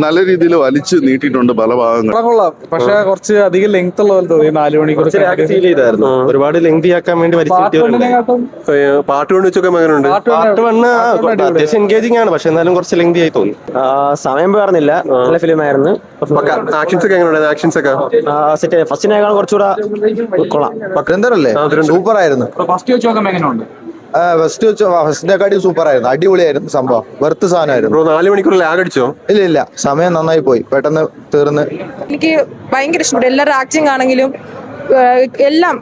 നല്ല രീതിയിൽ വലിച്ചു നീട്ടിയിട്ടുണ്ട് പല ഭാഗങ്ങൾ. കൊള്ളാം, പക്ഷെ കുറച്ച് അധികം ലെങ്ത് ഉള്ള പോലെ തോന്നി. 4 മണിക്കൂർ ഫീൽ ചെയ്തായിരുന്നു. ഒരുപാട് ലെങ്തി ആക്കാൻ വേണ്ടി പാർട്ട് വൺ വെച്ചൊക്കെ എങ്ങനെയുണ്ട്? പാർട്ട് വണ്ണ് അത്യാവശ്യം എൻഗേജിംഗ് ആണ്, പക്ഷെ എന്നാലും കുറച്ച് ലെങ്തി ആയി തോന്നി. സമയം പോയിരുന്നില്ല, നല്ല ഫിലിം ആയിരുന്നു. ആക്ഷൻസ് ഒക്കെ എങ്ങനെയുണ്ട്? ആക്ഷൻസ് ഒക്കെ സെറ്റ്. ഫസ്റ്റിനേക്കാൾ കുറച്ചുകൂടെ കൊള്ളാം. സൂപ്പർ ആയിരുന്നു. ഫസ്റ്റിനെക്കാട്ടി സൂപ്പർ ആയിരുന്നു, അടിപൊളിയായിരുന്നു സംഭവം. വെറുത്ത് സാധനമായിരുന്നു. 4 മണിക്കൂർ ലാഗ് അടിച്ചോ? ഇല്ല, സമയം നന്നായി പോയി, പെട്ടെന്ന് തീർന്ന്. എനിക്ക് ഭയങ്കര ഇഷ്ടപ്പെട്ടു. എല്ലാവരുടെ ആക്ടിങ് ആണെങ്കിലും എല്ലാം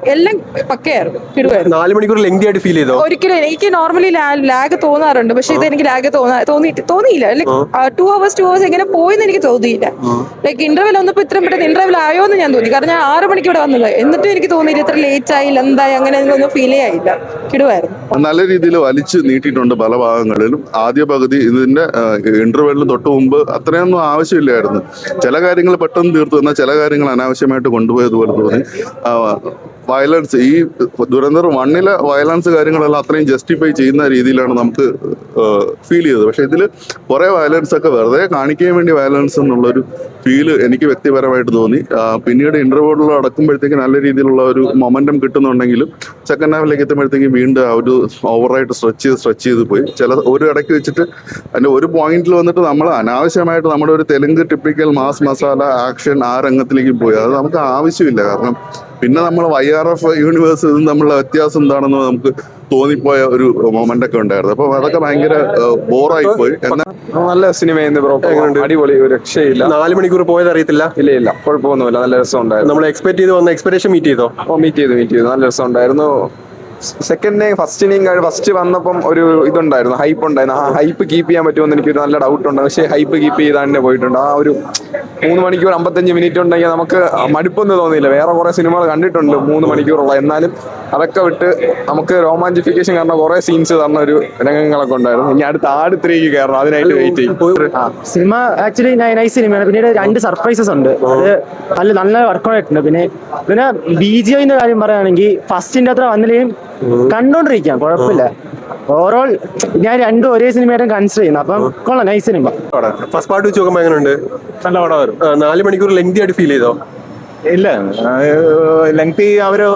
പക്കയായിരുന്നു, കിടുവായിരുന്നു. 4 മണിക്കൂർ ലെങ്തി ആയിട്ട് ഫീൽ ചെയ്തോ? ഒരിക്കലും എനിക്ക് നോർമലി ലാഗ് തോന്നാറുണ്ട്, പക്ഷെ ഇത് എനിക്ക് ലാഗ് തോന്നിയില്ല. ലൈക്ക് 2 hours എങ്ങനെ പോയെന്ന് എനിക്ക് തോന്നിയില്ല. ലൈക്ക് ഇന്റർവെൽ വന്നപ്പോൾ ഇത്രയും പെട്ടെന്ന് ഇന്റർവെൽ ആയോ എന്ന് ഞാൻ തോന്നി. കാരണം ഞാൻ 6 മണിക്ക് ഇവിടെ വന്നത്, എന്നിട്ടും എനിക്ക് തോന്നിയില്ല ഇത്ര ലേറ്റ് ആയില്ല, എന്തായി അങ്ങനെ ഒന്നും ഫീൽ ആയില്ല. കിടുവായിരുന്നു. നല്ല രീതിയിൽ വലിച്ചു നീട്ടിയിട്ടുണ്ട് പല ഭാഗങ്ങളിലും. ആദ്യ പകുതി ഇതിന്റെ ഇന്റർവെല്ലിന് തൊട്ട് മുമ്പ് അത്രയൊന്നും ആവശ്യമില്ലായിരുന്നു. ചില കാര്യങ്ങൾ പെട്ടെന്ന് തീർത്തു എന്നാൽ ചില കാര്യങ്ങൾ അനാവശ്യമായിട്ട് കൊണ്ടുപോയതുപോലെ തോന്നി. വയലൻസ്, ഈ ദുരന്തർ 1-ലെ വയലൻസ് കാര്യങ്ങളെല്ലാം അത്രയും ജസ്റ്റിഫൈ ചെയ്യുന്ന രീതിയിലാണ് നമുക്ക് ഫീൽ ചെയ്തത്. പക്ഷെ ഇതിൽ കുറെ വയലൻസ് ഒക്കെ വെറുതെ കാണിക്കാൻ വേണ്ടി വയലൻസ് എന്നുള്ളൊരു ഫീല് എനിക്ക് വ്യക്തിപരമായിട്ട് തോന്നി. പിന്നീട് ഇന്റർവ്യൂകളിൽ അടക്കുമ്പോഴത്തേക്ക് നല്ല രീതിയിലുള്ള ഒരു മൊമെന്റം കിട്ടുന്നുണ്ടെങ്കിലും സെക്കൻഡ് ഹാഫിലേക്ക് എത്തുമ്പോഴത്തേക്കും വീണ്ടും ആ ഒരു ഓവറായിട്ട് സ്ട്രെച്ച് ചെയ്ത് പോയി. ഒരു ഇടയ്ക്ക് വെച്ചിട്ട് അതിന്റെ ഒരു പോയിന്റിൽ വന്നിട്ട് നമ്മൾ അനാവശ്യമായിട്ട് നമ്മുടെ ഒരു Telugu typical mass masala action ആ രംഗത്തിലേക്ക് പോയി. അത് നമുക്ക് ആവശ്യമില്ല. കാരണം പിന്നെ നമ്മൾ YRF യൂണിവേഴ്സ് തമ്മിലുള്ള വ്യത്യാസം എന്താണെന്ന് നമുക്ക് തോന്നിപ്പോയ ഒരു മൊമെന്റ് ഒക്കെ ഉണ്ടായിരുന്നു. അപ്പൊ അതൊക്കെ ഭയങ്കര ബോറായി പോയി. നല്ല സിനിമയായിരുന്നു ബ്രോ, അടിപൊളി, ഒരു രക്ഷയില്ല. 4 മണിക്കൂർ പോയത് അറിയത്തില്ല. ഇല്ല, കുഴപ്പമൊന്നുമില്ല, നല്ല രസം ഉണ്ടായിരുന്നു. നമ്മൾ എക്സ്പെക്ട് ചെയ്ത് വന്ന എക്സ്പെക്ടേഷൻ മീറ്റ് ചെയ്തോ? മീറ്റ് ചെയ്തു, നല്ല രസം ഉണ്ടായിരുന്നു. ഫസ്റ്റ് വന്നപ്പം ഒരു ഇതുണ്ടായിരുന്നു, ഹൈപ്പ് ഉണ്ടായിരുന്നു. ആ ഹൈപ്പ് കീപ്പ് ചെയ്യാൻ പറ്റുമെന്ന് എനിക്കൊരു നല്ല ഡൗട്ട് ഉണ്ട്. പക്ഷേ ഹൈപ്പ് കീപ്പ് ചെയ്താൽ തന്നെ പോയിട്ടുണ്ട്. ആ ഒരു 3 മണിക്കൂർ 55 മിനിറ്റ് ഉണ്ടെങ്കിൽ നമുക്ക് മടുപ്പൊന്നും തോന്നിയില്ല. വേറെ കുറെ സിനിമകൾ കണ്ടിട്ടുണ്ട് 3 മണിക്കൂറുള്ള, എന്നാലും അതൊക്കെ വിട്ട് നമുക്ക് രോമാഞ്ചിഫിക്കേഷൻ കാരണം കുറെ സീൻസ് തന്ന ഒരു രംഗങ്ങളൊക്കെ ഉണ്ടായിരുന്നു. ഇനി അടുത്ത ആട് 3 കയറണം, അതിനായിട്ട് വെയിറ്റ് ചെയ്യും. സിനിമ ആക്ച്വലി നൈസ് സിനിമയാണ്. പിന്നീട് 2 സർപ്രൈസസ് ഉണ്ട്, അത് നല്ല വർക്കൗട്ട് ആയിട്ടുണ്ട്. പിന്നെ BGIന്റെ കാര്യം പറയുകയാണെങ്കിൽ ഫസ്റ്റിന്റെ അത്ര വന്നില്ലെങ്കിൽ കണ്ടോണ്ടിരിക്കാം, കുഴപ്പമില്ല. ഓവറോൾ ഞാൻ 2 ഒരേ സിനിമയായിട്ടും കൺസിഡർ ചെയ്യുന്നു. അപ്പം കൊള്ളാം, നൈസ് സിനിമ. ഫസ്റ്റ് പാർട്ട് വെച്ച് നോക്കുമ്പോൾ എങ്ങനെയുണ്ട്? നല്ല പടമായിരുന്നു. 4 മണിക്കൂർ ലെങ്തി ആയിട്ട് ഫീൽ ചെയ്തോ? ഇല്ല, ലെങ്തി അവര്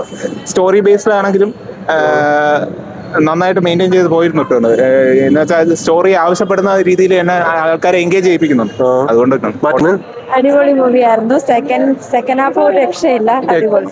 സ്റ്റോറി ബേസ്ഡ് ആണെങ്കിലും നന്നായിട്ട് മെയിൻറ്റെയിൻ ചെയ്ത് പോയിരുന്നിട്ടുണ്ട്. എന്ന് വെച്ചാൽ സ്റ്റോറി ആവശ്യപ്പെടുന്ന രീതിയിൽ തന്നെ ആൾക്കാരെ എൻഗേജ് ചെയ്യിപ്പിക്കുന്നുണ്ട്. അതുകൊണ്ട് അടിപൊളി മൂവി ആയിരുന്നു. സെക്കൻഡ് ഹാഫ് ഒരു രക്ഷയില്ല, അടിപൊളി.